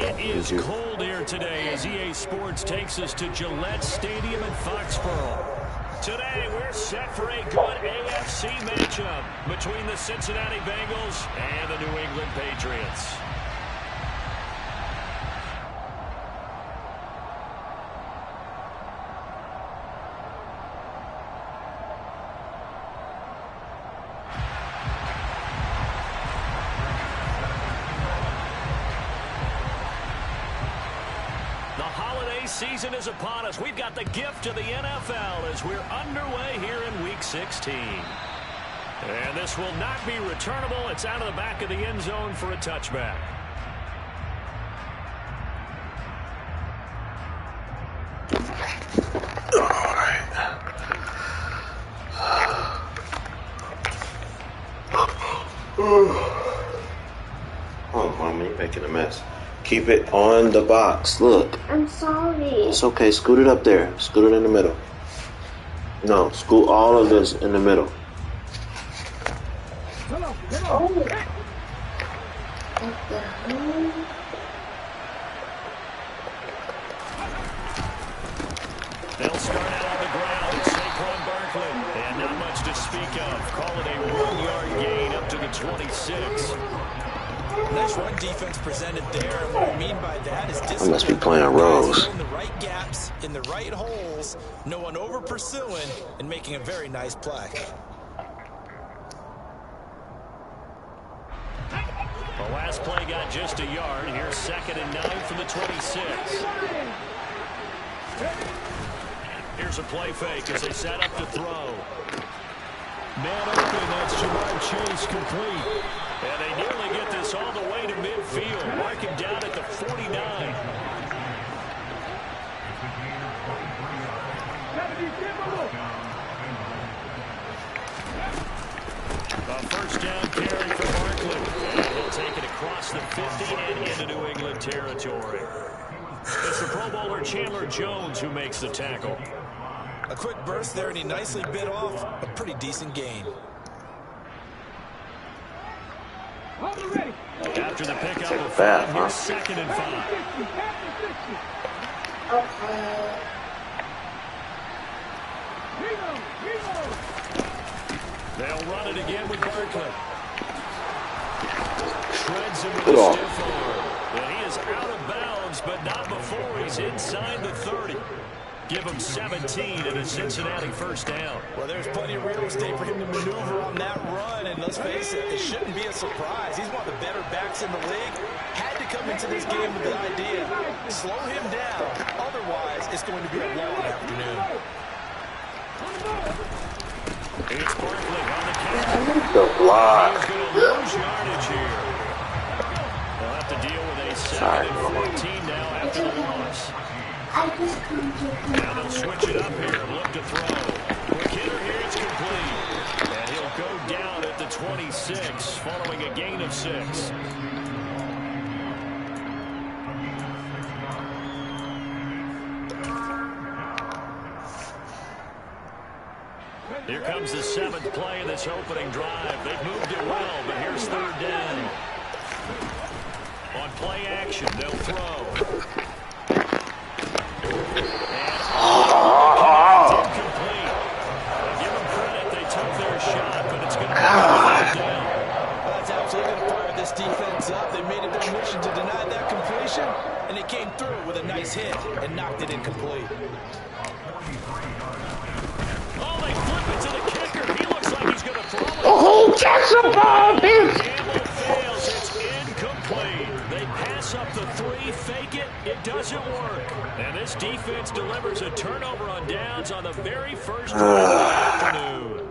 It is cold here today as EA Sports takes us to Gillette Stadium in Foxborough. Today, we're set for a good AFC matchup between the Cincinnati Bengals and the New England Patriots. Season is upon us. We've got the gift of the NFL as we're underway here in Week 16. And this will not be returnable. It's out of the back of the end zone for a touchback. All right. Oh, Mama, you're making a mess. Keep it on the box. Look. I'm sorry. It's okay. Scoot it up there. Scoot it in the middle. No, scoot all of this in the middle. Oh. What the hell? They'll start out on the ground. It's Saquon Barkley. And not much to speak of. Call it a 1-yard gain up to the 26. Nice run defense presented there, and what I mean by that is I must be playing Rose. in the right gaps, in the right holes, no one over pursuing, and making a very nice play. The last play got just a yard. Here's 2nd and 9 from the 26. Here's a play fake as they set up to throw. Man open, that's Jamar Chase complete. And they nearly get this all the way to midfield. Mark him down at the 49. A first down carry for Barkley. And he'll take it across the 50 and into New England territory. It's the Pro Bowler Chandler Jones who makes the tackle. A quick burst there, and he nicely bit off a pretty decent gain. After the pickup of 5, here's 2nd and 5. Okay. They'll run it again with Barkley. Shreds him with a stiff arm. And he is out of bounds, but not before he's inside the 30. Give him 17 and a Cincinnati first down. Well, there's plenty of real estate for him to maneuver on that run, and let's face it, it shouldn't be a surprise. He's one of the better backs in the league. Had to come into this game with the idea, slow him down, otherwise it's going to be a long afternoon. It's Barkley on the catch. The block. He's going to lose yardage here. They'll have to deal with a 2nd and 14 now after the loss. I just couldn't get Now they'll switch it up here and look to throw. Quick hitter here, it's complete. And he'll go down at the 26 following a gain of 6. Here comes the 7th play of this opening drive. They've moved it well, but here's 3rd down. On play action, they'll throw. Defense up. They made it their mission to deny that completion, and they came through with a nice hit and knocked it incomplete. Oh, they flip it to the kicker. He looks like he's going to throw it. Oh, catch the ball, bitch! Campbell fails. It's incomplete. They pass up the 3, fake it. It doesn't work. And this defense delivers a turnover on downs on the very first drive of the afternoon.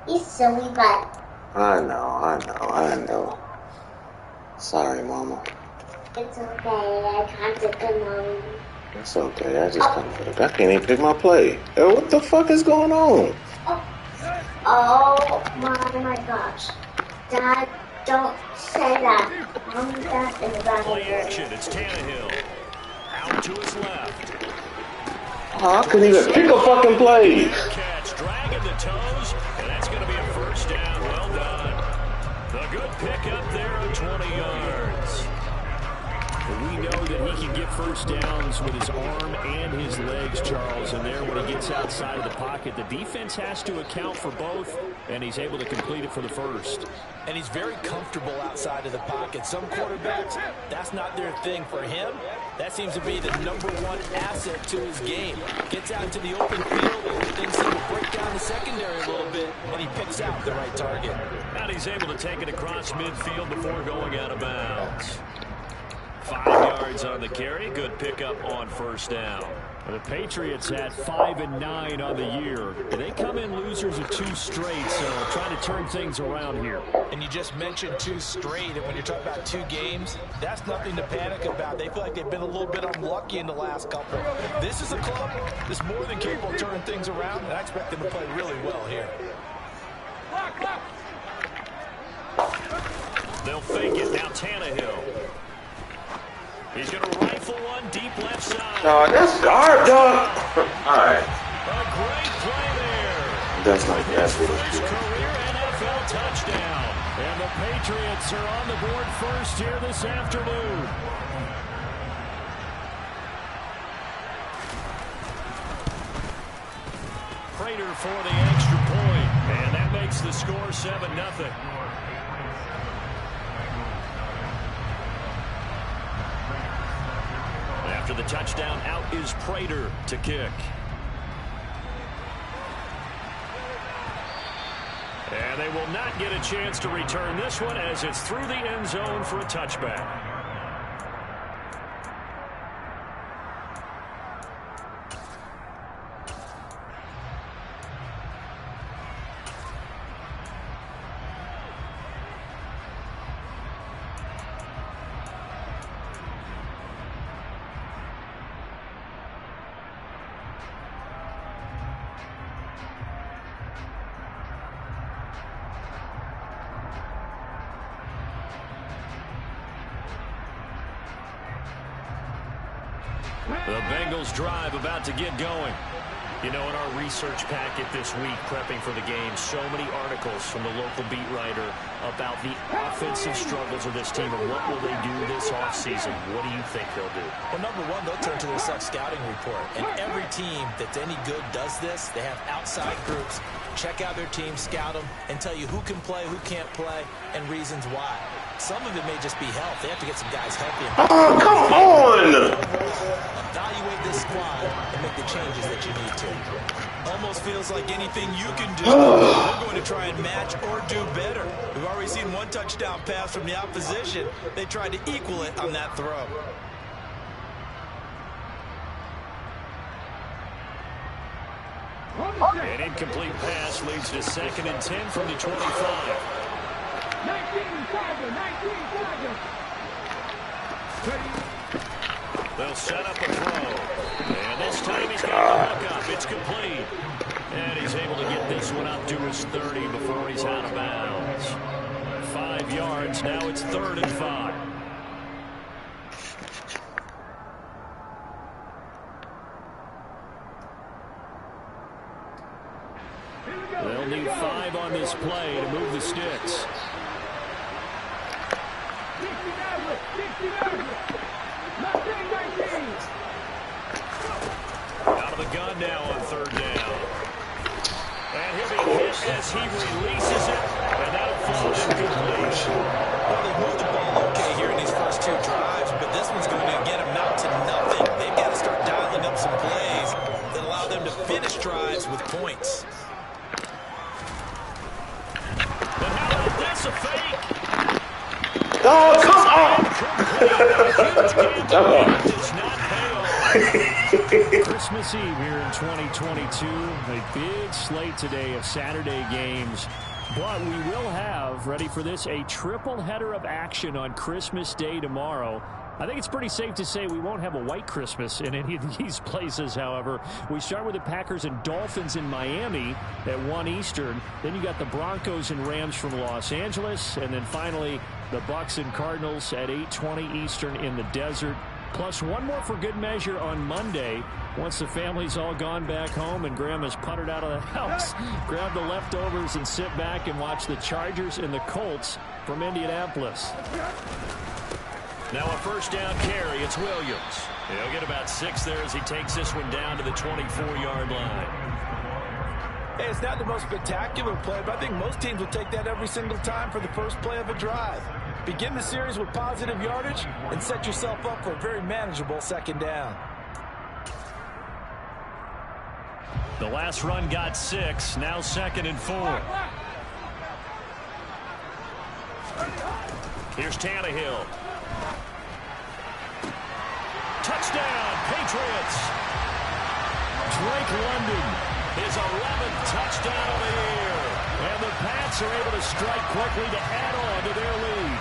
He's silly, but I know. Sorry, Mama. it's okay. I can't take them on. It's okay. I just I can't even pick my play. Yo, what the fuck is going on? Oh my gosh. Dad, don't say that. That is bad. Play action. It's Tannehill. Out to his left. Oh, I couldn't even pick a fucking play. Catch, dragging the toes, and that's going to be a first down. Well done. The good pick up there on 20 yards. We know that he can get first downs with his arm and his legs, Charles, and there when he gets outside of the pocket, the defense has to account for both, and he's able to complete it for the first. And he's very comfortable outside of the pocket. Some quarterbacks, that's not their thing. For him, that seems to be the #1 asset to his game. Gets out into the open field, things seem to break down the secondary a little bit, and he picks out the right target. And he's able to take it across midfield before going out of bounds. 5 yards on the carry. Good pickup on first down. The Patriots had 5-9 on the year. They come in losers of 2 straight, so trying to turn things around here. And you just mentioned 2 straight, and when you're talking about 2 games, that's nothing to panic about. They feel like they've been a little bit unlucky in the last couple. This is a club that's more than capable of turning things around, and I expect them to play really well here. They'll fake it. Now Tannehill. He's going to rifle one deep left side. Oh, that's hard, dog. All right. A great play there. That's not His first career NFL touchdown. And the Patriots are on the board first here this afternoon. Prater for the extra point. And that makes the score 7-0. After the touchdown, out is Prater to kick. And they will not get a chance to return this one as it's through the end zone for a touchback. The Bengals drive about to get going. You know, in our research packet this week, prepping for the game, so many articles from the local beat writer about the offensive struggles of this team and what will they do this offseason. What do you think they'll do? Well, #1, they'll turn to their self-scouting report. And every team that's any good does this. They have outside groups. Check out their team, scout them, and tell you who can play, who can't play, and reasons why. Some of it may just be health. They have to get some guys healthy. Oh, come on! Evaluate this squad and make the changes that you need to. Almost feels like anything you can do, they're going to try and match or do better. We've already seen 1 touchdown pass from the opposition. They tried to equal it on that throw. An incomplete pass leads to 2nd and 10 from the 25. 19 They'll set up a throw. And this time he's got the look up. It's complete. And he's able to get this one up to his 30 before he's out of bounds. 5 yards. Now it's 3rd and 5. They'll need 5 on this play to move the sticks. Out of the gun now on 3rd down. And he'll be hit as he releases it. And that'll fall incomplete. Well, they moved the ball okay here in these first 2 drives, but this one's going to get them out to nothing. They've got to start dialing up some plays that allow them to finish drives with points. And how about this, a fake? Oh, come on! Does not pay off. Christmas Eve here in 2022. A big slate today of Saturday games. But we will have, ready for this, a triple header of action on Christmas Day tomorrow. I think it's pretty safe to say we won't have a white Christmas in any of these places, however. We start with the Packers and Dolphins in Miami at 1 Eastern. Then you got the Broncos and Rams from Los Angeles. And then finally, the Bucs and Cardinals at 8:20 Eastern in the desert. Plus one more for good measure on Monday. Once the family's all gone back home and Grandma's puttered out of the house, grab the leftovers and sit back and watch the Chargers and the Colts from Indianapolis. Now a first down carry. It's Williams. He'll get about 6 there as he takes this one down to the 24-yard line. Hey, it's not the most spectacular play, but I think most teams will take that every single time for the first play of a drive. Begin the series with positive yardage and set yourself up for a very manageable second down. The last run got 6. Now 2nd and 4. Here's Tannehill. Touchdown, Patriots. Drake London, his 11th touchdown of the year. And the Pats are able to strike quickly to add on to their lead.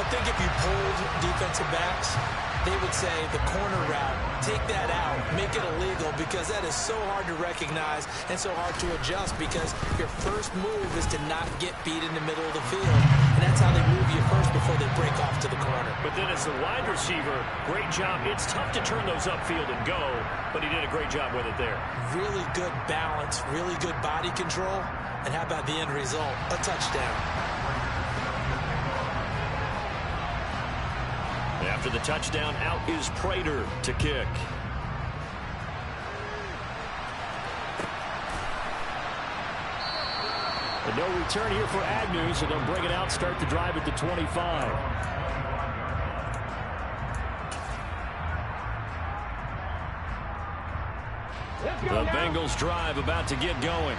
I think if you polled defensive backs, they would say the corner route, take that out, make it illegal, because that is so hard to recognize and so hard to adjust, because your first move is to not get beat in the middle of the field. And that's how they move you first before they break off to the corner. But then as the wide receiver, great job. It's tough to turn those upfield and go, but he did a great job with it there. Really good balance, really good body control. And how about the end result? A touchdown. After the touchdown, out is Prater to kick. And no return here for Agnew, so they'll bring it out, start the drive at the 25. The Bengals drive about to get going.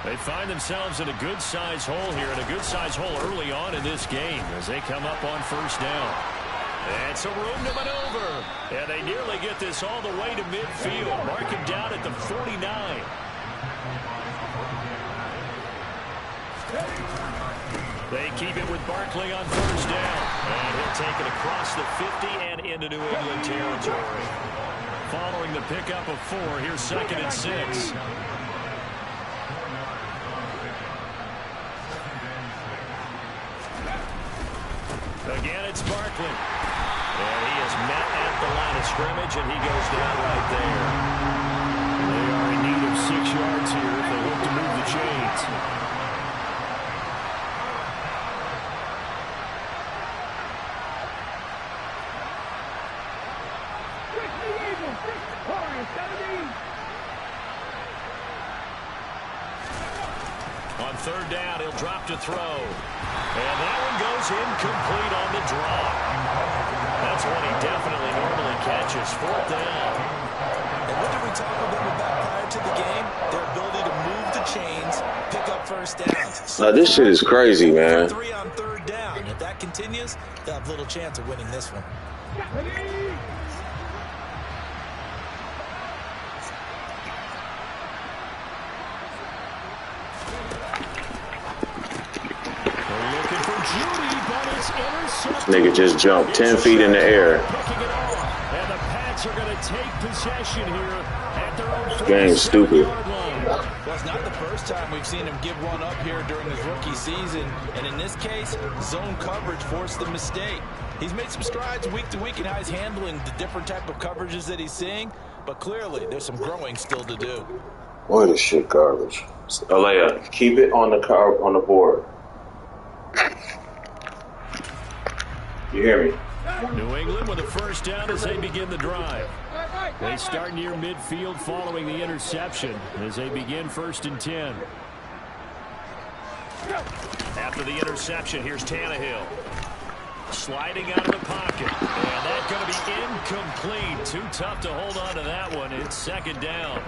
They find themselves in a good-sized hole here, and a good-sized hole early on in this game as they come up on first down. And some room to maneuver. And they nearly get this all the way to midfield. Mark him down at the 49. They keep it with Barkley on first down. And he'll take it across the 50 and into New England territory. Following the pickup of 4, here's 2nd and 6. Again, it's Barkley. And he is met at the line of scrimmage, and he goes down right there. They are in need of 6 yards here if they look to move the chains. On third down, he'll drop to throw. And that one goes incomplete on the drop. That's one he definitely normally catches. 4th down. And what did we talk about prior to the game? Their ability to move the chains, pick up first downs. Now this shit is crazy, man. 3 on third down. If that continues, they'll have little chance of winning this one. Nigga just jumped 10 feet in the air. And the Pats are going to take possession here at their own. Game's stupid. Well, it's not the first time we've seen him give one up here during his rookie season. And in this case, zone coverage forced the mistake. He's made some strides week to week in how he's handling the different type of coverages that he's seeing. But clearly, there's some growing still to do. Boy, this shit garbage. Alea, keep it on the board. You hear me? New England with a first down as they begin the drive. They start near midfield following the interception as they begin 1st and 10. After the interception, here's Tannehill. Sliding out of the pocket. And that's going to be incomplete. Too tough to hold on to that one. It's 2nd down.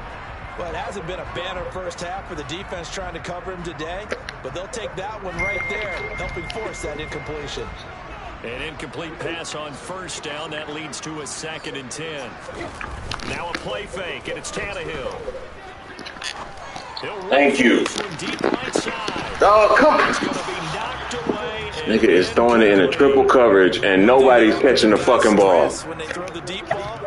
Well, it hasn't been a banner first half for the defense trying to cover him today, but they'll take that one right there, helping force that incompletion. An incomplete pass on first down. That leads to a 2nd and 10. Now a play fake, and it's Tannehill. Thank you. Deep right side. Oh, come on. It's going to be knocked away. Nigga is throwing it in a triple coverage, and nobody's catching the fucking ball. When they throw the deep ball,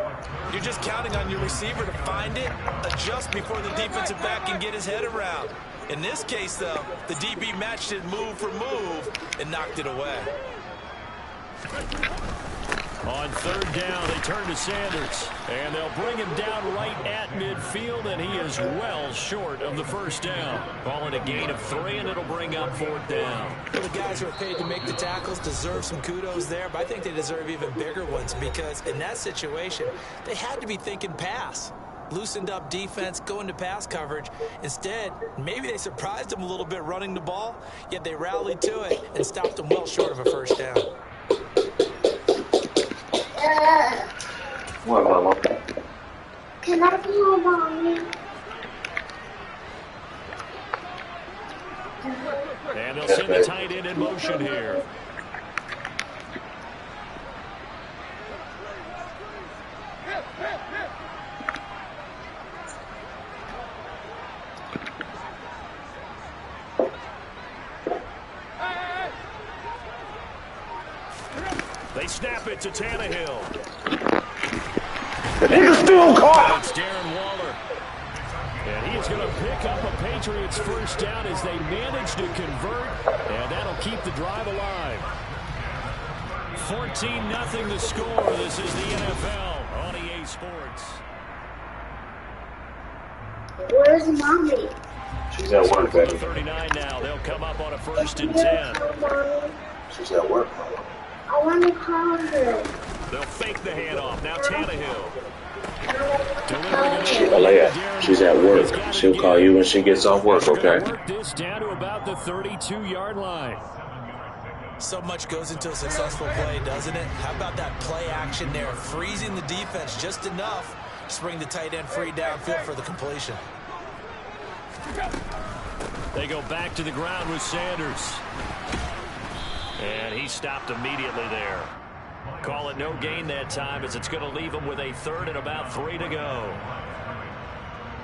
you're just counting on your receiver to find it, adjust before the defensive back can get his head around. In this case, though, the DB matched it move for move and knocked it away. On third down, they turn to Sanders, and they'll bring him down right at midfield, and he is well short of the first down. Ball in a gain of 3, and it'll bring up fourth down. Well, the guys who are paid to make the tackles deserve some kudos there, but I think they deserve even bigger ones because in that situation, they had to be thinking pass. Loosened up defense, going to pass coverage. Instead, maybe they surprised them a little bit running the ball, yet they rallied to it and stopped them well short of a first down. What, Mama? Can I call Mommy? And they'll send the tight end in motion here. They snap it to Tannehill. He's still caught. It's Darren Waller. And he is going to pick up a Patriots first down as they manage to convert, and that'll keep the drive alive. 14-0 the score. This is the NFL on EA Sports. Where's Mommy? She's at work, baby. 39 now. They'll come up on a 1st and 10. Mommy? She's at work, Mama. I want to call her. They'll fake the handoff. Now Tannehill. Alea, she's at work. She'll call you when she gets off work, okay? Work this down to about the 32-yard line. So much goes into a successful play, doesn't it? How about that play action there, freezing the defense just enough to bring the tight end free downfield for the completion. They go back to the ground with Sanders. And he stopped immediately there. Call it no gain that time as it's going to leave him with a 3rd and about 3 to go.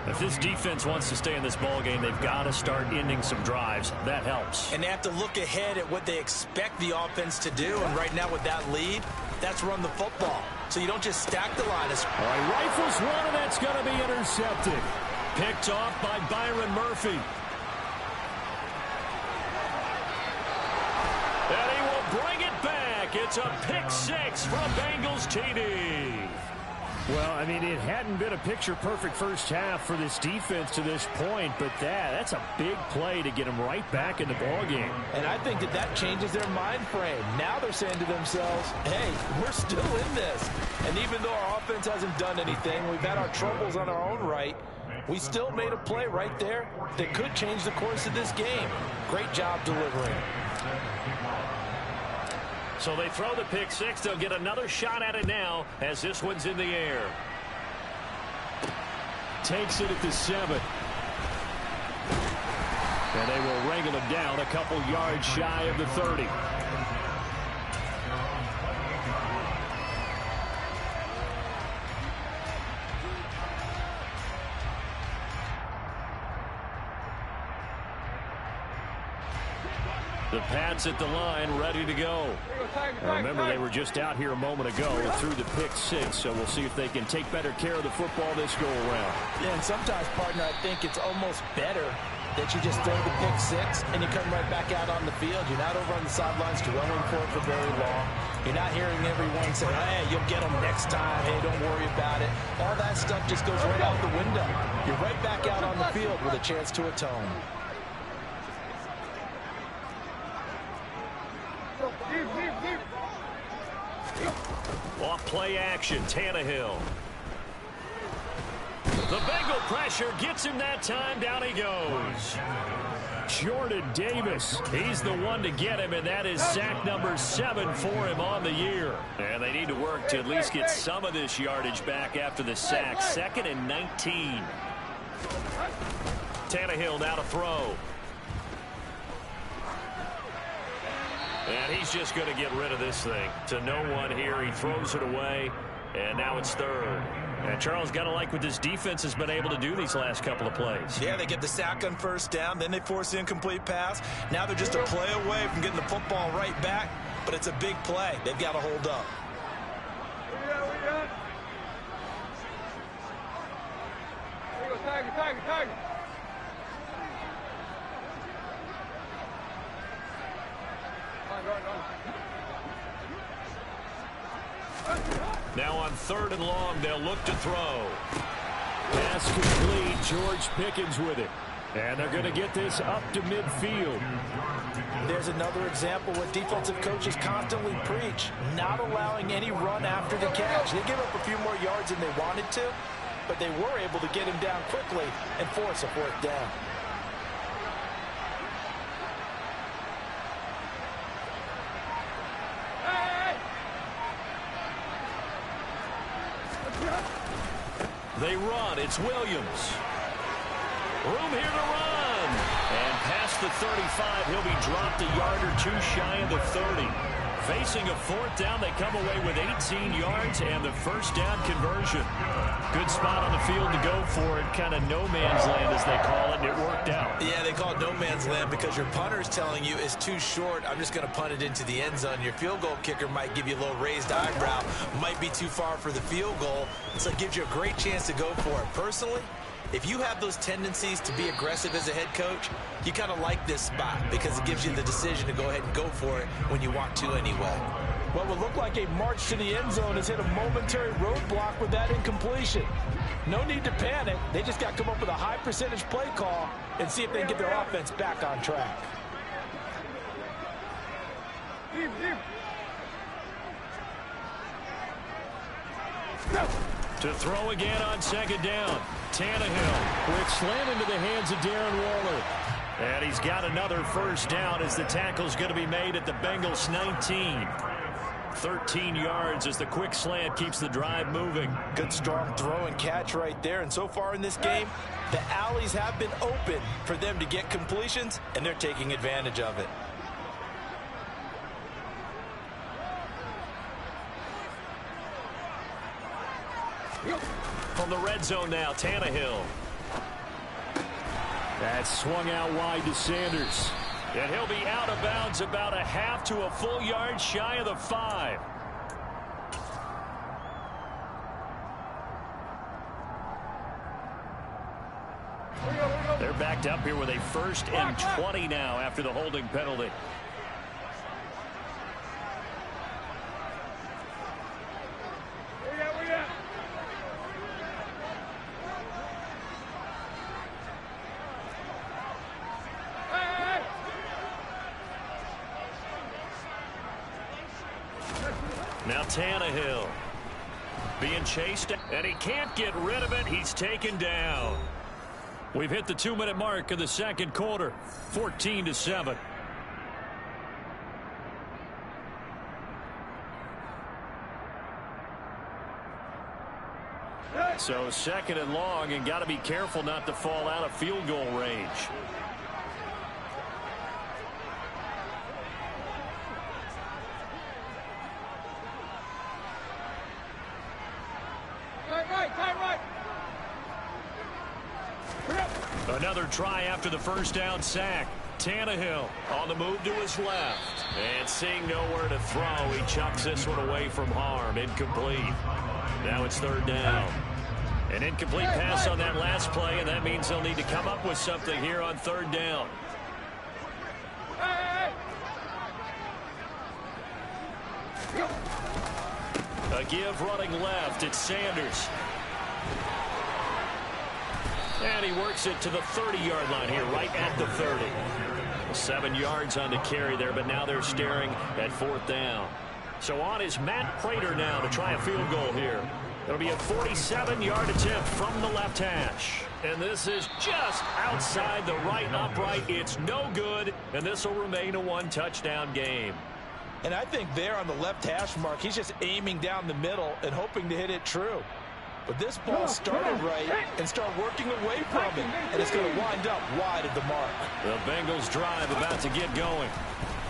If this defense wants to stay in this ballgame, they've got to start ending some drives. That helps. And they have to look ahead at what they expect the offense to do. And right now with that lead, that's run the football. So you don't just stack the line. All right, rifles one, and that's going to be intercepted. Picked off by Byron Murphy. And he will bring it back. It's a pick 6 from Bengals TD. Well, I mean, it hadn't been a picture-perfect first half for this defense to this point, but that's a big play to get them right back in the ballgame. And I think that changes their mind frame. Now they're saying to themselves, hey, we're still in this. And even though our offense hasn't done anything, we've had our troubles on our own right, we still made a play right there that could change the course of this game. Great job delivering. So they throw the pick 6. They'll get another shot at it now as this one's in the air. Takes it at the 7. And they will wrangle him down a couple yards shy of the 30. The Pats at the line, ready to go. Now remember, they were just out here a moment ago through the pick 6, so we'll see if they can take better care of the football this go-around. Yeah, and sometimes, partner, I think it's almost better that you just throw the pick 6 and you come right back out on the field. You're not over on the sidelines dwelling for it for very long. You're not hearing everyone say, hey, you'll get them next time. Hey, don't worry about it. All that stuff just goes right out the window. You're right back out on the field with a chance to atone. Off play action, Tannehill. The Bengal pressure gets him that time. Down he goes. Jordan Davis, he's the one to get him, and that is sack number 7 for him on the year. And they need to work to at least get some of this yardage back after the sack. 2nd and 19. Tannehill now to throw. And he's just going to get rid of this thing. To no one here. He throws it away. And now it's 3rd. And Charles, got to like what this defense has been able to do these last couple of plays. Yeah, they get the sack on first down. Then they force the incomplete pass. Now they're just a play away from getting the football right back. But it's a big play. They've got to hold up. Tiger. Now on 3rd and long, they'll look to throw. Pass complete. George Pickens with it. And they're going to get this up to midfield. There's another example what defensive coaches constantly preach, not allowing any run after the catch. They gave up a few more yards than they wanted to, but they were able to get him down quickly and force a 4th down. They run. It's Williams. Room here to run. And past the 35, he'll be dropped a yard or two shy of the 30. Facing a 4th down, they come away with 18 yards and the 1st down conversion. Good spot on the field to go for it. Kind of no man's land, as they call it, and it worked out. Yeah, they call it no man's land because your punter's telling you it's too short. I'm just going to punt it into the end zone. Your field goal kicker might give you a little raised eyebrow. Might be too far for the field goal. So it gives you a great chance to go for it. Personally, if you have those tendencies to be aggressive as a head coach, you kind of like this spot because it gives you the decision to go ahead and go for it when you want to anyway. What would look like a march to the end zone has hit a momentary roadblock with that incompletion. No need to panic. They just got to come up with a high percentage play call and see if they can get their offense back on track. To throw again on 2nd down. Tannehill, which slammed into the hands of Darren Waller. And he's got another 1st down as the tackle's going to be made at the Bengals 19. 13 yards as the quick slant keeps the drive moving. Good strong throw and catch right there. And so far in this game, the alleys have been open for them to get completions, and they're taking advantage of it. From the red zone now, Tannehill. That's swung out wide to Sanders. And he'll be out of bounds about a half to a full yard shy of the 5. They're backed up here with a 1st and 20 now after the holding penalty. Now Tannehill being chased, and he can't get rid of it. He's taken down. We've hit the 2-minute mark of the 2nd quarter, 14-7. So 2nd and long, and got to be careful not to fall out of field goal range. Another try after the 1st down sack. Tannehill on the move to his left. And seeing nowhere to throw, he chucks this one away from harm. Incomplete. Now it's 3rd down. An incomplete pass on that last play, and that means they'll need to come up with something here on 3rd down. A give running left. It's Sanders. And he works it to the 30-yard line here, right at the 30. 7 yards on the carry there, but now they're staring at 4th down. So on is Matt Prater now to try a field goal here. It'll be a 47-yard attempt from the left hash. And this is just outside the right upright. It's no good, and this will remain a 1-touchdown game. And I think there on the left hash mark, he's just aiming down the middle and hoping to hit it true. But this ball started right and started working away from him, and it's going to wind up wide of the mark. The Bengals drive about to get going.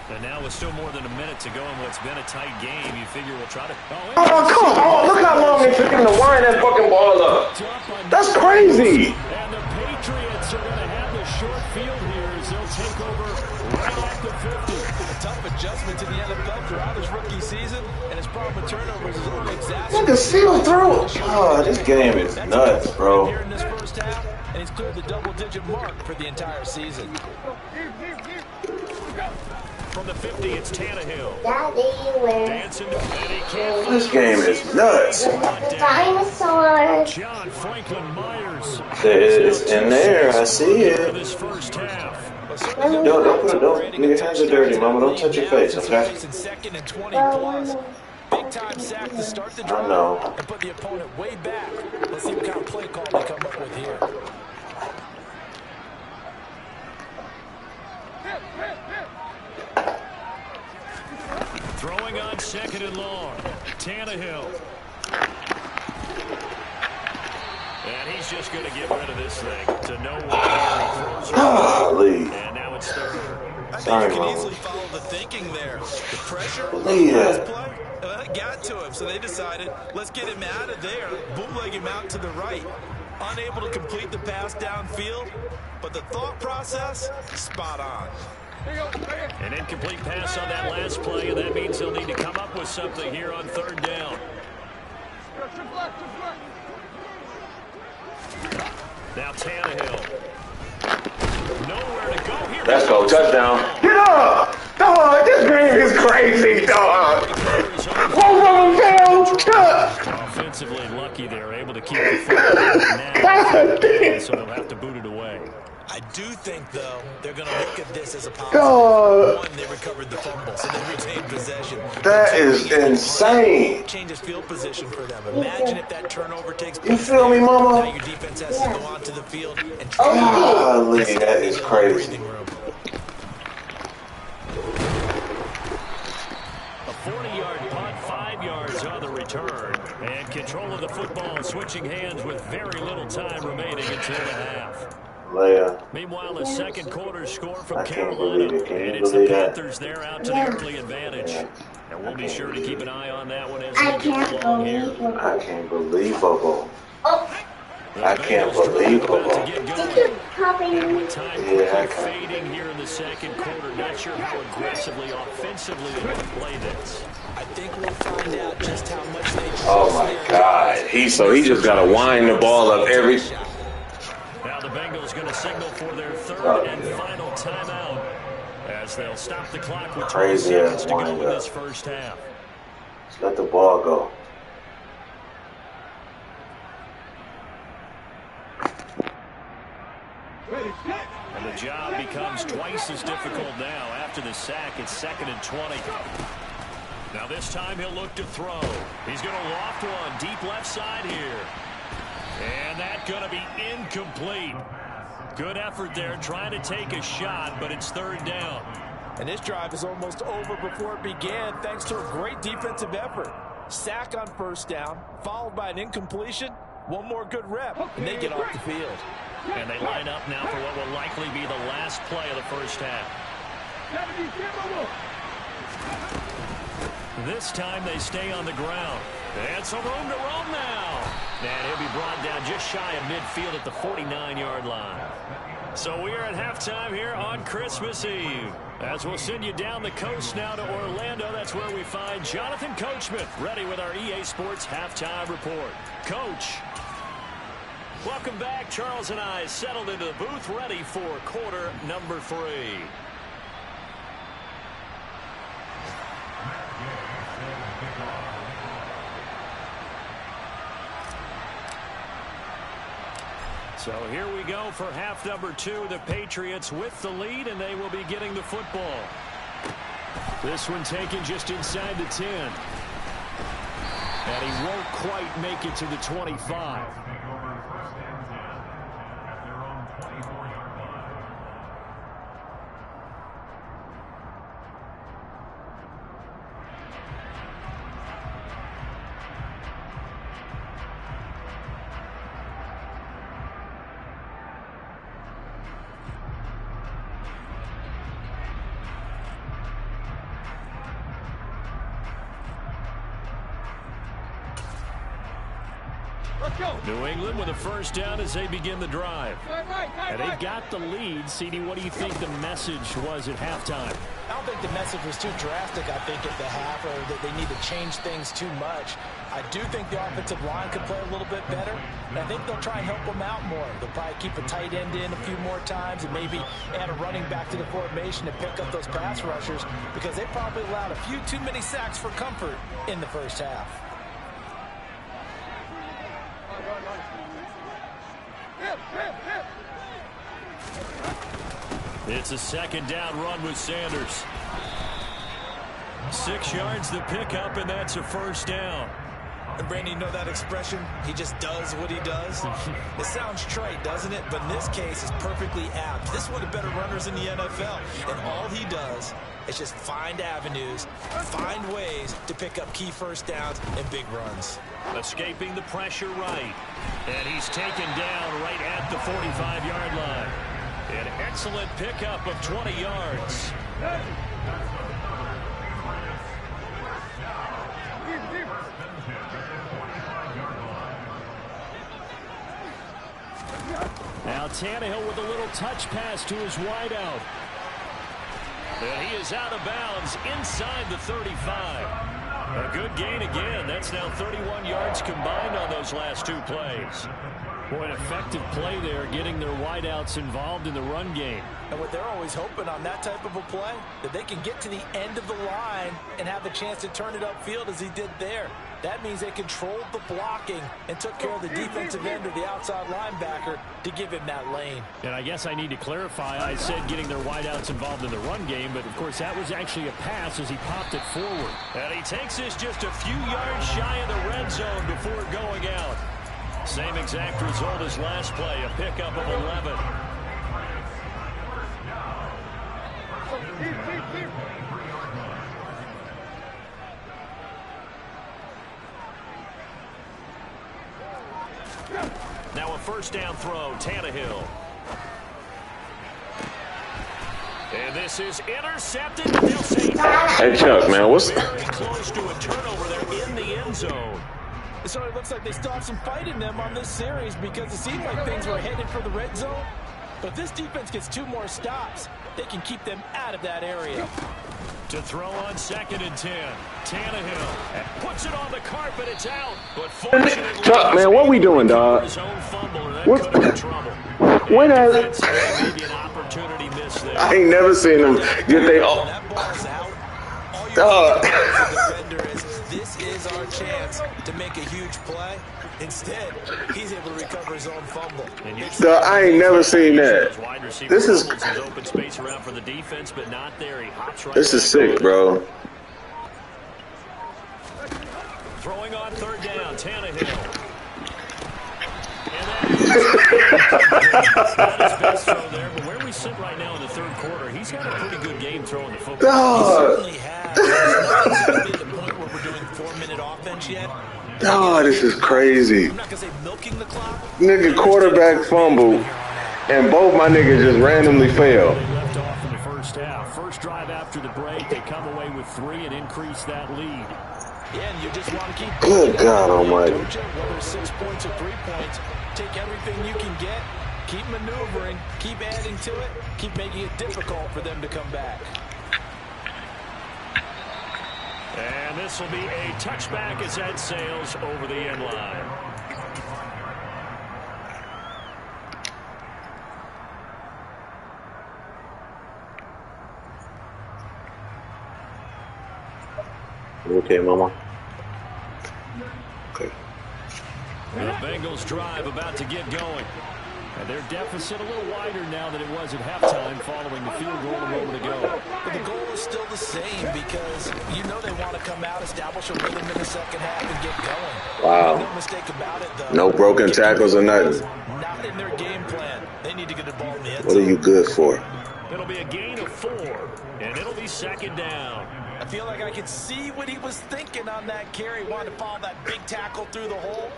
And now with still more than a minute to go in what's been a tight game, you figure we'll try to... Oh, come on. Look how long it took him to wind that fucking ball up. That's crazy. And the Patriots are going to have the short field here as they'll take over right at the 50. A tough adjustment to the NFL throughout his rookie season, and his problem with turnovers is only exacerbated. Look at seal through. Oh, this game is nuts, bro. Here in this first half, and he's cleared the double-digit mark for the entire season. From the 50, it's Tannehill. Daddy, where? Dancing, and he This game is nuts. The dinosaur. John Franklin Myers. It's in there. I see it. This first half. Don't. Your hands are dirty, Mama. Don't touch your face, okay? Second and 20 plus. Big time sack to start the drive I know. and put the opponent way back. Let's see what kind of play call they come up with here. Throwing on second and long. Tannehill. And he's just going to get rid of this thing to nowhere. Golly. And now it's third. I Sorry, think you can Mama. easily follow the thinking there. The pressure Believe last that. play, it got to him, so they decided, let's get him out of there, bootleg him out to the right. Unable to complete the pass downfield, but the thought process, spot on. An incomplete pass on that last play, and that means they'll need to come up with something here on third down. Now Tannehill. Nowhere to go here. Let's go. Touchdown. Get up. Dog, this game is crazy, dog. Both of them fell. Offensively lucky they're able to keep the football now, so they'll have to boot it away. I do think, though, they're going to look at this as a positive. One, they recovered the fumble, so they retained possession. That is insane. Changes field position for them. Imagine if that turnover takes place. You feel me, Mama? Now your defense has to go onto the field and Golly, that is crazy. breathing room. A 40-yard punt, 5 yards on the return, and control of the football switching hands with very little time remaining until the half. Leia. Meanwhile, the second quarter score from I can't Carolina, believe it. Can you and it's the believe that? Panthers there out to the early advantage. And we'll be sure to keep an eye on that one as I we can't go along here. believe it. I can't believe Bobo. Oh, The I can't Bengals believe about to Bobo. get did going. you copy me? Time Yeah, I quickly can't. fading here in the second quarter. Not sure how aggressively, offensively they can play this. I think we'll find out just how much they Oh my God. He just gotta wind the ball up every. Now the Bengals going to signal for their third and final timeout as they'll stop the clock with 20 Crazy seconds ass to go wind in up. this first half. Just let the ball go. And the job becomes twice as difficult now. After the sack, it's second and 20. Now this time he'll look to throw. He's going to loft one deep left side here. And that's going to be incomplete. Good effort there trying to take a shot, but it's third down. And this drive is almost over before it began thanks to a great defensive effort. Sack on first down, followed by an incompletion. One more good rep, and they get off the field. And they line up now for what will likely be the last play of the first half. This time they stay on the ground. And some room to roam now. And he'll be brought down just shy of midfield at the 49-yard line. So we are at halftime here on Christmas Eve. As we'll send you down the coast now to Orlando, that's where we find Jonathan Coachman ready with our EA Sports Halftime Report. Coach. Welcome back. Charles and I settled into the booth ready for quarter number 3. So here we go for half number 2. The Patriots with the lead, and they will be getting the football. This one taken just inside the 10. And he won't quite make it to the 25. New England with a first down as they begin the drive. And they've got the lead. CD, what do you think the message was at halftime? I don't think the message was too drastic, I think, at the half, or that they need to change things too much. I do think the offensive line could play a little bit better, and I think they'll try and help them out more. They'll probably keep a tight end in a few more times and maybe add a running back to the formation to pick up those pass rushers, because they probably allowed a few too many sacks for comfort in the first half. It's a second down run with Sanders. 6 yards the pickup, and that's a first down. And Brandon, you know that expression? He just does what he does. It sounds trite, doesn't it? But in this case, it's perfectly apt. This is one of the better runners in the NFL. And all he does is just find avenues, find ways to pick up key first downs and big runs. Escaping the pressure right. And he's taken down right at the 45-yard line. An excellent pickup of 20 yards. Now Tannehill with a little touch pass to his wideout. And he is out of bounds inside the 35. A good gain again. That's now 31 yards combined on those last 2 plays. Boy, an effective play there, getting their wideouts involved in the run game. And what they're always hoping on that type of a play, that they can get to the end of the line and have a chance to turn it upfield as he did there. That means they controlled the blocking and took care of the defensive end or the outside linebacker to give him that lane. And I guess I need to clarify, I said getting their wideouts involved in the run game, but of course that was actually a pass as he popped it forward. And he takes this just a few yards shy of the red zone before going out. Same exact result as last play, a pickup of 11. Now a first down throw, Tannehill. And this is intercepted. They'll say, Hey, Chuck, man, what's... Very close to a turnover there in the end zone. So it looks like they still have some fight in them on this series, because it seemed like things were headed for the red zone. But if this defense gets 2 more stops, they can keep them out of that area. To throw on 2nd and 10. Tannehill and puts it on the carpet. It's out. But fortunately, Chuck, man, what we doing, dog? his own fumble, and that What- could be trouble. When has... Maybe an opportunity miss there. I ain't never seen them get they... When that ball's out, all you're Dog. thinking as a defender is, this is our chance to make a huge play. Instead, he's able to recover his own fumble. Dog, I ain't never seen that. Wide receiver This is... fumbles his open space around for the defense, but not there. He hops right This is back sick, over. bro. Throwing on 3rd down, Tannehill. Not his best throw there, but where we sit right now in the 3rd quarter, he's had a pretty good game throwing the football. Dog. Certainly has. It's not at the point where we're doing 4-minute offense yet. Dog, this is crazy. I'm not going to say milking the clock. Nigga, quarterback fumble, and both my niggas just randomly fail. They left off in the first half. First drive after the break, they come away with 3 and increase that lead. Yeah, and you just want to keep... Good God almighty. Don't you? Whether it's 6 points or 3 points, take everything you can get, keep maneuvering, keep adding to it, keep making it difficult for them to come back. And this will be a touchback as that sails over the end line. Okay, mama. Okay. The Bengals drive about to get going. And their deficit a little wider now than it was at halftime following the field goal a moment ago. But the goal is still the same, because you know they want to come out, establish a rhythm in the second half, and get going. Wow. No mistake about it, though. No broken tackles or nothing. Not in their game plan. They need to get the ball in the end What are zone. you good for? It'll be a gain of 4, and it'll be 2nd down. I feel like I could see what he was thinking on that carry. Wanted to follow that big tackle through the hole.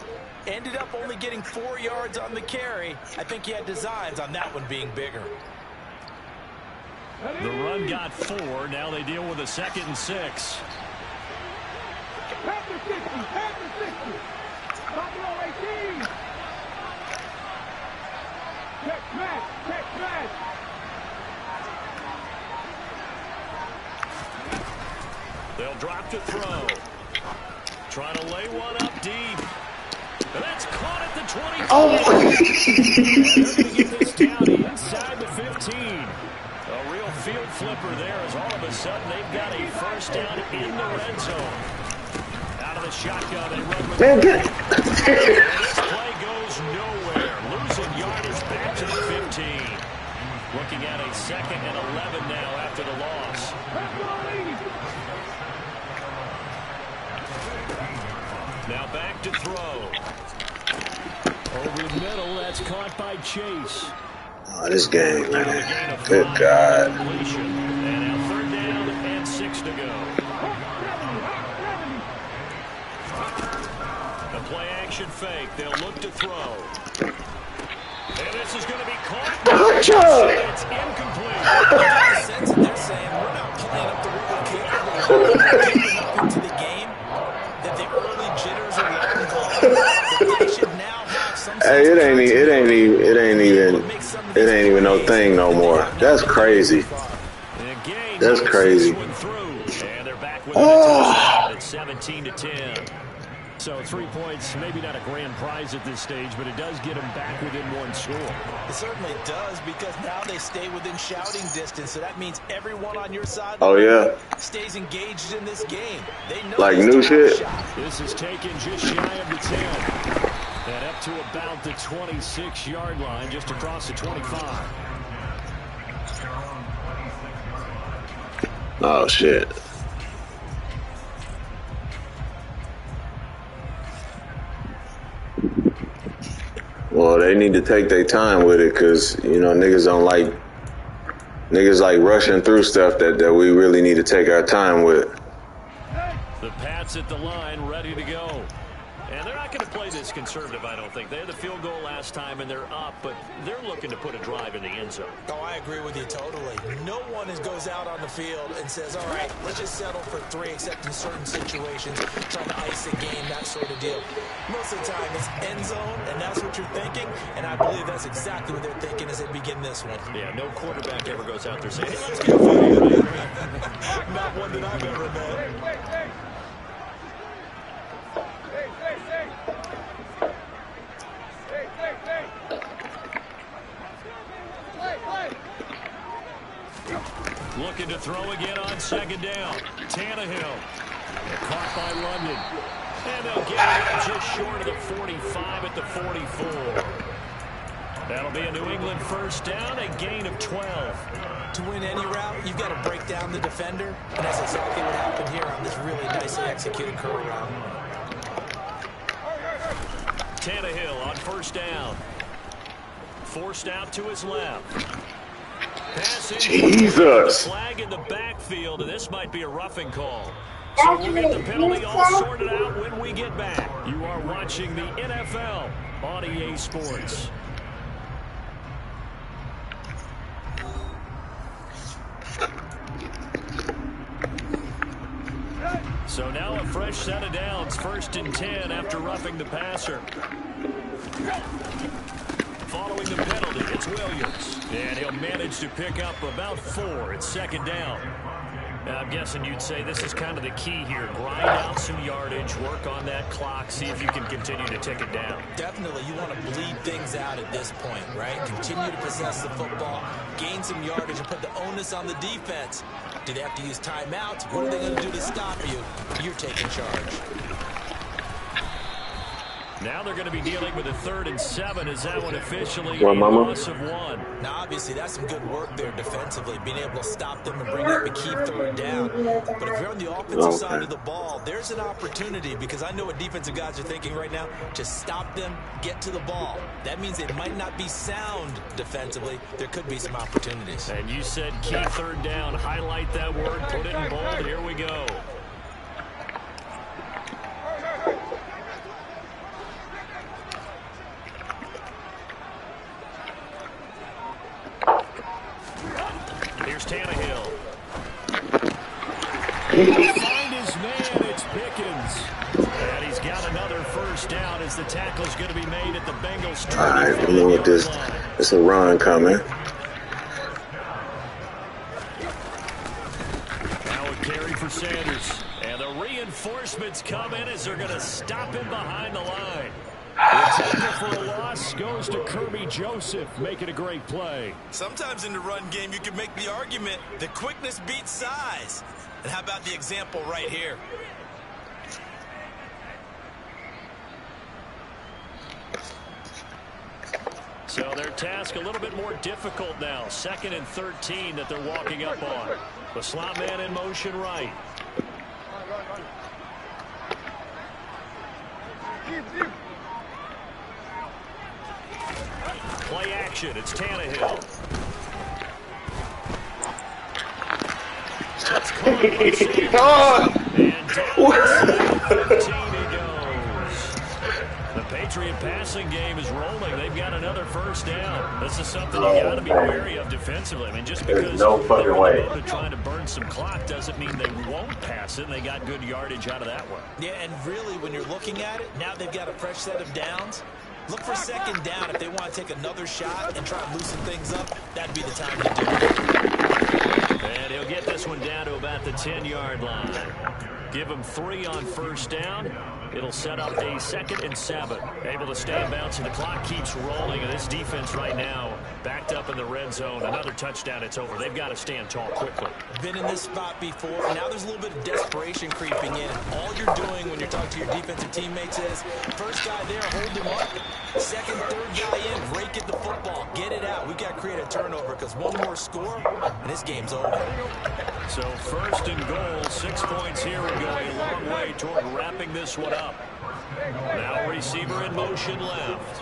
Ended up only getting 4 yards on the carry. I think he had designs on that one being bigger. The run got 4. Now they deal with a 2nd and 6. Pass the 60. Pass the 60. Pop it all right They'll drop to throw. Trying to lay one up deep. And that's caught at the 20. Oh. And they're going to get this down inside the 15. A real field flipper there as all of a sudden they've got a first down in the red zone. Out of the shotgun, they run with Man, get it. this play goes nowhere. Losing yardage back to the 15. Looking at a 2nd and 11 now after the loss. Now back to throw. Over the middle, that's caught by Chase. Oh, this game, man. Good God. And now 3rd down and 6 to go. The play action fake. They'll look to throw. And this is going to be caught. It's incomplete. The sense that they're saying we're not playing up to what we're capable of taking up into the game. That the early jitters are letting go. That they should now have some. Hey, it ain't even no thing no more. That's crazy. That's crazy. And they're back with a touchdown at 17-10. So 3 points, maybe not a grand prize at this stage, but it does get them back within one score. It certainly does, because now they stay within shouting distance. So that means everyone on your side stays engaged in this game. They know like new shit. This is taken just shy of the 10. And up to about the 26-yard line, just across the 25. Oh, shit. Well, they need to take their time with it because, you know, niggas like rushing through stuff that we really need to take our time with. The Pats at the line, ready to go. And they're not going to play this conservative, I don't think. They had the field goal last time, and they're up, but they're looking to put a drive in the end zone. Oh, I agree with you totally. No one goes out on the field and says, all right, let's just settle for 3, except in certain situations, trying to ice a game, that sort of deal. Most of the time, it's end zone, and that's what you're thinking, and I believe that's exactly what they're thinking as they begin this one. Yeah, no quarterback ever goes out there saying, hey, let's get a field. Not one that I've ever met. Looking to throw again on 2nd down. Tannehill. Caught by London. And they'll get it just short of the 45 at the 44. That'll be a New England first down, a gain of 12. To win any route, you've got to break down the defender, and that's exactly what happened here on this really nicely executed curl route. Tannehill on first down. Forced out to his left. Jesus. Flag in the backfield, and this might be a roughing call. So we'll get the penalty all sorted out when we get back. You are watching the NFL on EA Sports. So now a fresh set of downs, 1st and 10 after roughing the passer. Following the penalty, it's Williams. And he'll manage to pick up about 4 at 2nd down. Now, I'm guessing you'd say this is kind of the key here. Grind out some yardage, work on that clock, see if you can continue to tick it down. Definitely, you want to bleed things out at this point, right? Continue to possess the football, gain some yardage, and put the onus on the defense. Do they have to use timeouts? What are they going to do to stop you? You're taking charge. Now they're going to be dealing with a 3rd and 7. Is that one officially a loss of 1? Now, obviously, that's some good work there defensively, being able to stop them and bring up a key 3rd down. But if you're on the offensive side of the ball, there's an opportunity, because I know what defensive guys are thinking right now. Just stop them, get to the ball. That means it might not be sound defensively. There could be some opportunities. And you said key 3rd down. Highlight that word, put it in bold. Here we go. Here's Tannehill. He'll find his man. It's Pickens. And he's got another first first down as the tackle is going to be made at the Bengals. All right, we know what this. It's a run coming. Now a carry for Sanders. And the reinforcements come in as they're going to stop him behind the line. The tackle for a loss goes to Kirby Joseph, making a great play. Sometimes in the run game, you can make the argument that quickness beats size. And how about the example right here? So their task a little bit more difficult now. 2nd and 13 that they're walking up on. The slot man in motion right. Play action. It's Tannehill. That's caught by Sanders. And down he goes. The Patriot passing game is rolling. They've got another first down. This is something you got to be wary of defensively. I mean, just because There's no fucking way. they're trying to burn some clock doesn't mean they won't pass it. And they got good yardage out of that one. Yeah, and really, when you're looking at it, now they've got a fresh set of downs. Look for 2nd down if they want to take another shot and try and loosen things up. That'd be the time to do it. And he'll get this one down to about the 10-yard line. Give him 3 on first down. It'll set up a 2nd and 7. Able to stay in bounds, and the clock keeps rolling. And this defense right now backed up in the red zone. Another touchdown, it's over. They've got to stand tall quickly. Been in this spot before. Now there's a little bit of desperation creeping in. All you're doing when you're talking to your defensive teammates is, first guy there, hold him up. 2nd, 3rd guy in, rake at the football. Get it out. We've got to create a turnover because one more score, and this game's over. So 1st and goal, 6 points here. We're going a long way toward wrapping this one up. Now receiver in motion left.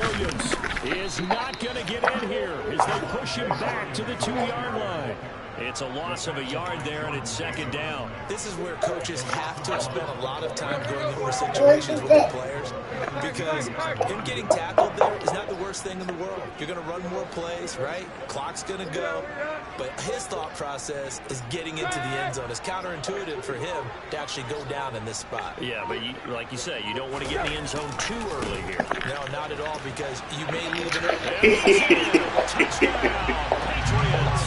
Williams is not going to get in here as they push him back to the 2-yard line. It's a loss of a yard there, and it's 2nd down. This is where coaches have to spend a lot of time going over situations with their players, because him getting tackled there is not the worst thing in the world. You're going to run more plays, right? Clock's going to go. But his thought process is getting into the end zone. It's counterintuitive for him to actually go down in this spot. Yeah, but like you say, you don't want to get in the end zone too early here. No, not at all, because you may leave it. Touchdown, Patriots.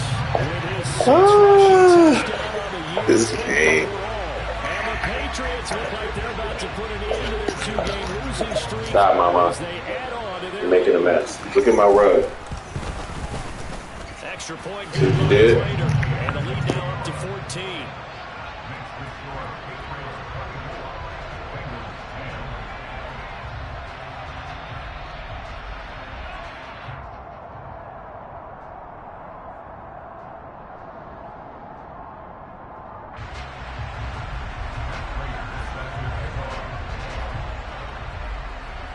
This game. And the Patriots look like they're about to put an end to their 2-game losing streak. Stop, Mama. As they add on to their You're making a mess. Look at my rug. extra point You did. later, and the lead now up to 14.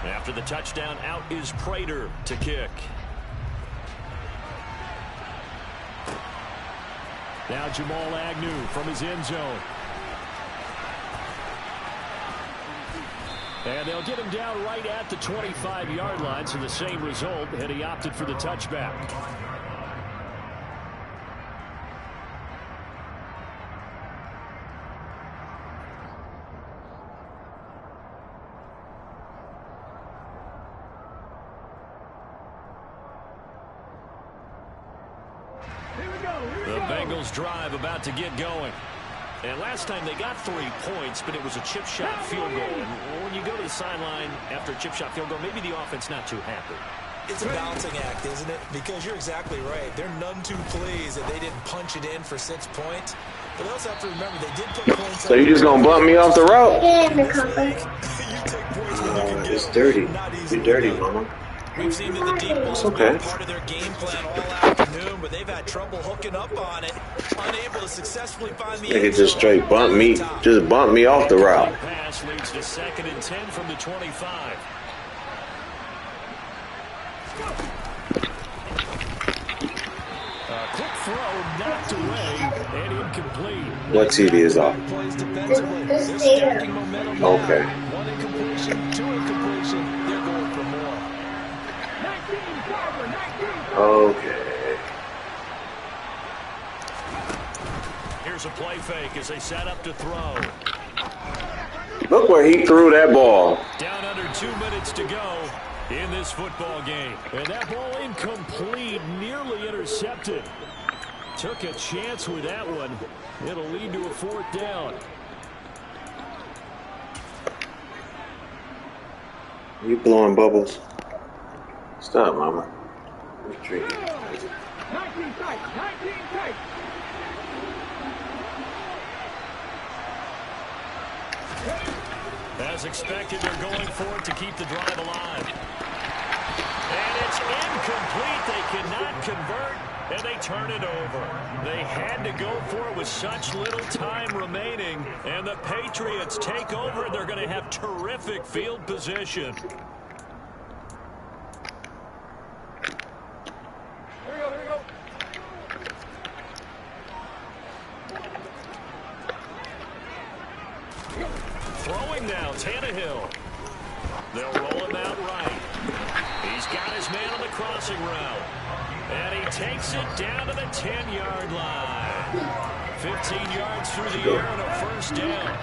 After the touchdown, out is Prater to kick. Now Jamal Agnew from his end zone. And they'll get him down right at the 25-yard line, so the same result, and he opted for the touchback. The Bengals drive about to get going. And last time they got 3 points, but it was a chip shot field goal. And when you go to the sideline after a chip shot field goal, maybe the offense not too happy. It's a balancing act, isn't it? Because you're exactly right. They're none too pleased that they didn't punch it in for 6 points. But they also have to remember they did put points. So you just gonna bump me off the route? Get in the cover. You take points when you can get It's them. dirty. Not easy You're dirty, to do. mama. We've seen that the deep ball has okay. been part of their game plan all afternoon, but they've had trouble hooking up on it, unable to successfully find the Nigga end just zone. straight bump me. Just bump me off the route. Pass leads to 2nd and 10 from the 25. A quick throw knocked away and incomplete. What TV is off? Plays defensively. This They're there. stacking momentum now. Okay. 1 incompletion, 2 incompletion. They're going for more. 19, Carver, 19. Okay. Here's a play fake as they set up to throw. Look where he threw that ball. Down under 2 minutes to go in this football game. And that ball incomplete, nearly intercepted. Took a chance with that one. It'll lead to a 4th down. You blowing bubbles. Stop, mama. Retreat. 19 tight. 19 tight. As expected, they're going for it to keep the drive alive. And it's incomplete. They cannot convert, and they turn it over. They had to go for it with such little time remaining, and the Patriots take over. They're going to have terrific field position. Throwing now, Tannehill. They'll roll him out right. He's got his man on the crossing route. And he takes it down to the 10-yard line. 15 yards through the air and a 1st down.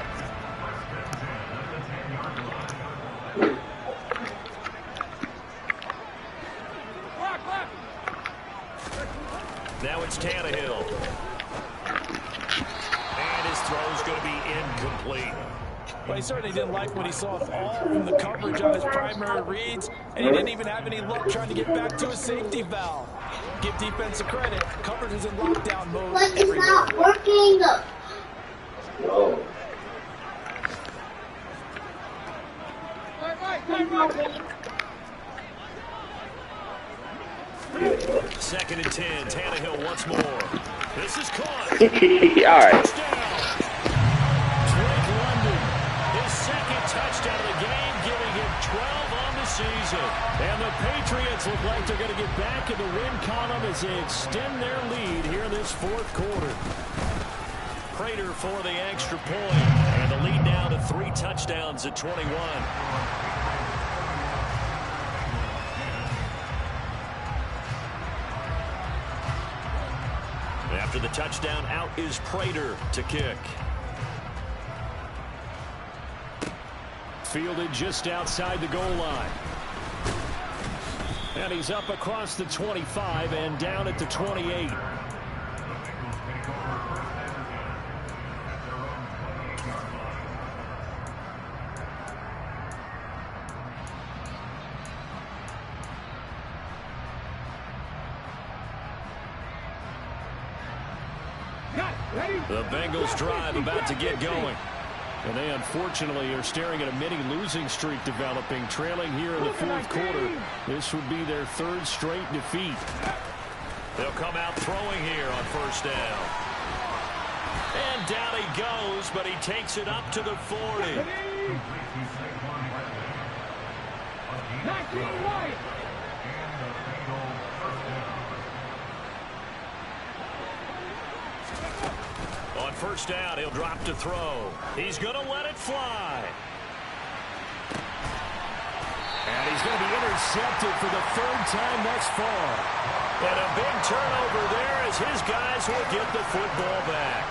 Now it's Tannehill. And his throw's going to be incomplete. Well, he certainly didn't like what he saw all from the coverage on his primary reads, and he didn't even have any luck trying to get back to his safety valve. Give defense a credit. Coverage was in lockdown mode. But it's not working. No. Second and 10. Tannehill once more. This is caught. All right. Touchdown. Drake London, his 2nd touchdown of the game, giving him 12 on the season. And the Patriots look like they're going to get back in the win column as they extend their lead here in this 4th quarter. Prater for the extra point. And the lead now to 3 touchdowns at 21. After the touchdown, out is Prater to kick. Fielded just outside the goal line. And he's up across the 25 and down at the 28. The Bengals drive about to get going. And they unfortunately are staring at a mini losing streak developing, trailing here in the 4th quarter. This would be their 3rd straight defeat. They'll come out throwing here on 1st down. And down he goes, but he takes it up to the 40. 19 wide. On 1st down, he'll drop to throw. He's going to let it fly. And he's going to be intercepted for the 3rd time thus far. And a big turnover there as his guys will get the football back.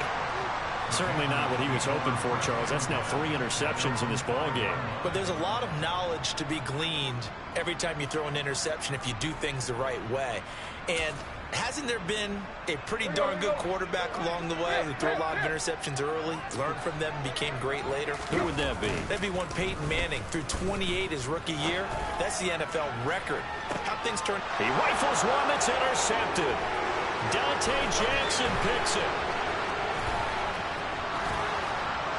Certainly not what he was hoping for, Charles. That's now 3 interceptions in this ball game. But there's a lot of knowledge to be gleaned every time you throw an interception if you do things the right way. And hasn't there been a pretty darn good quarterback along the way who threw a lot of interceptions early, learned from them, and became great later? Who would that be? That'd be one Peyton Manning, threw 28 his rookie year. That's the NFL record. How things turn. He rifles one that's intercepted. Dante Jackson picks it.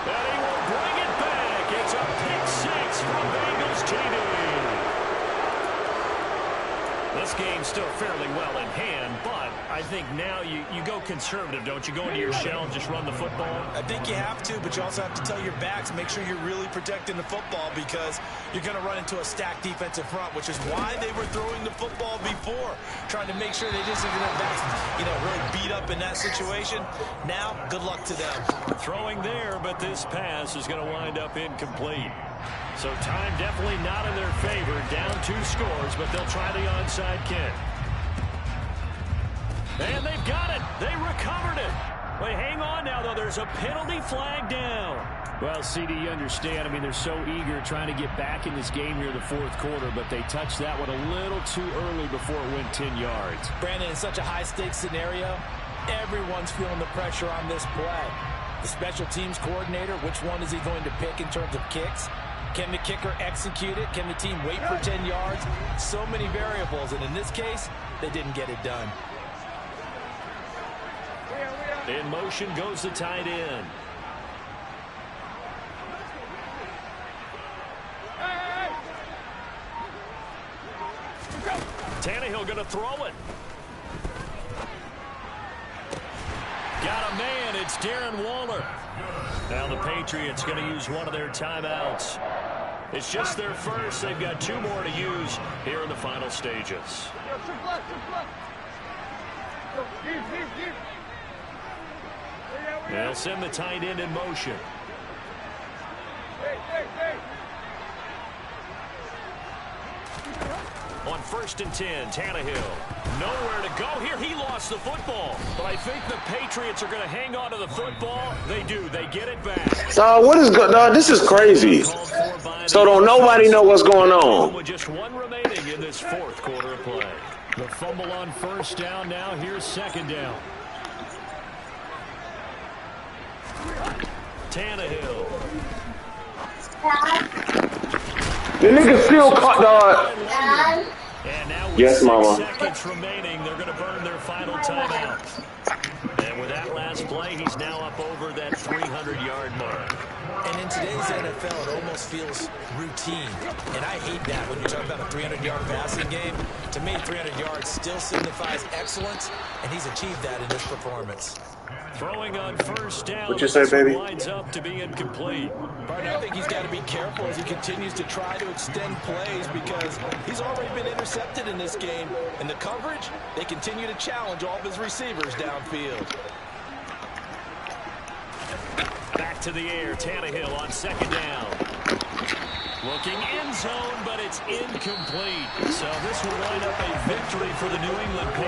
And he will bring it back. It's a pick 6 from Bengals TD. This game's still fairly well in hand, but I think now you go conservative, don't you? Go into your shell and just run the football? I think you have to, but you also have to tell your backs, make sure you're really protecting the football because you're going to run into a stacked defensive front, which is why they were throwing the football before, trying to make sure they just didn't have backs, really beat up in that situation. Now, good luck to them. Throwing there, but this pass is going to wind up incomplete. So time definitely not in their favor. Down 2 scores, but they'll try the onside kick. And they've got it. They recovered it. Wait, hang on now, though. There's a penalty flag down. Well, CD, you understand. I mean, they're so eager trying to get back in this game here in the fourth quarter, but they touched that one a little too early before it went 10 yards. Brandon, in such a high-stakes scenario, everyone's feeling the pressure on this play. The special teams coordinator, which one is he going to pick in terms of kicks? Can the kicker execute it? Can the team wait for 10 yards? So many variables, and in this case, they didn't get it done. In motion goes the tight end. Tannehill going to throw it. Got a man. It's Darren Waller. Now the Patriots going to use one of their timeouts. It's just their first. They've got 2 more to use here in the final stages. They'll send the tight end in motion. On 1st and 10, Tannehill. Nowhere to go here. He lost the football. But I think the Patriots are going to hang on to the football. They do. They get it back. What is good? This is crazy. So don't nobody know what's going on. With just 1 remaining in this fourth quarter of play. The fumble on 1st down. Now here's 2nd down. Tannehill. The nigga still caught dog. And now with Yes, 6 mama. seconds remaining, they're going to burn their final timeout. And with that last play, he's now up over that 300-yard mark. And in today's NFL, it almost feels routine. And I hate that when you talk about a 300-yard passing game. To me, 300 yards still signifies excellence, and he's achieved that in this performance. Throwing on 1st down. What you say, baby? Lines up to be incomplete. Partner, I think he's got to be careful as he continues to try to extend plays because he's already been intercepted in this game. And the coverage, they continue to challenge all of his receivers downfield. Back to the air. Tannehill on 2nd down. Looking end zone, but it's incomplete. So this will wind up a victory for the New England Patriots.